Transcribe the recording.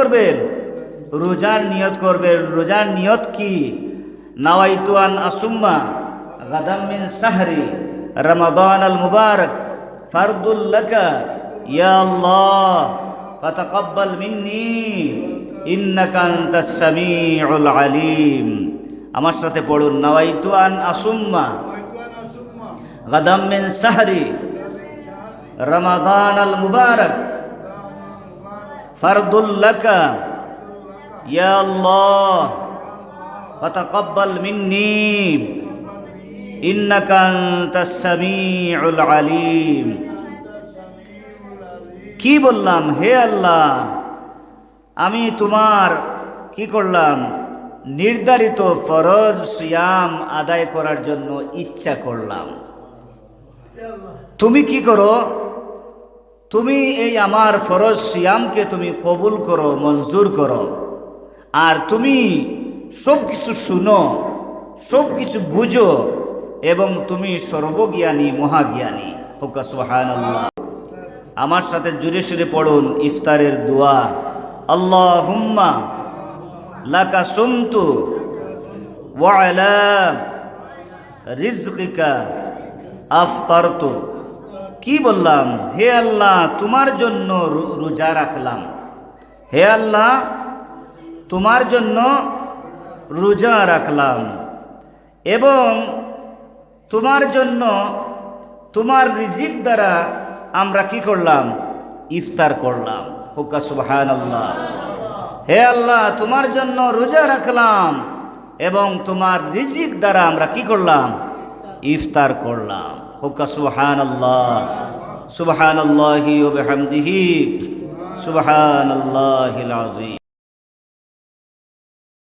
করবেন? রোজার নিয়ত করবেন। রোজার নিয়ত কি? নাওয়াইতু আন আসুম্মা গাদাম মিন শাহরি রমাদান আল মুবারক ফারদুল লাকা ইয়া আল্লাহ ফাতাকাব্বাল মিন্নি ইন্নাকা আনতাস সামিউল আলিম। আমার সাথে পড়ুন, নাওয়াইতু আন আসুম্মা গাদাম মিন শাহরি রমাদান আল মুবারক ফারদুল লাকা ইয়া আল্লাহ ফাতাকাব্বাল মিন্নি ইন্নাকা আনতাস সামিউল আলিম। কি বললাম? হে আল্লাহ, আমি তোমার কি করলাম? নির্ধারিত ফরজ সিয়াম আদায় করার জন্য ইচ্ছা করলাম। তুমি কি করো? তুমি এই আমার ফরজ সিয়ামকে তুমি কবুল করো, মঞ্জুর করো। আর তুমি সব কিছু শুনো, সব কিছু বুঝো, এবং তুমি সর্বজ্ঞানী, মহাজ্ঞানী। হোকা সুবহানাল্লাহ। আমার সাথে জুড়ে সুরে পড়ুন ইফতারের দোয়া। আল্লাহুম্মা লাকা সুমতু ওয়া আলা রিজকিকা আফতারতু। কি বললাম? হে আল্লাহ, তোমার জন্য রোজা রাখলাম। হে আল্লাহ, তোমার জন্য রোজা রাখলাম এবং তোমার জন্য, তোমার রিজিক দ্বারা আমরা কি করলাম? ইফতার করলাম। হোকা সুবহানাল্লাহ। হে আল্লাহ, তোমার জন্য রোজা রাখলাম এবং তোমার রিজিক দ্বারা আমরা কি করলাম? ইফতার করলাম। হোকা সুবহানাল্লাহ। সুবহানাল্লাহি ওয়া বিহামদিহি সুবহানাল্লাহিল আযীম।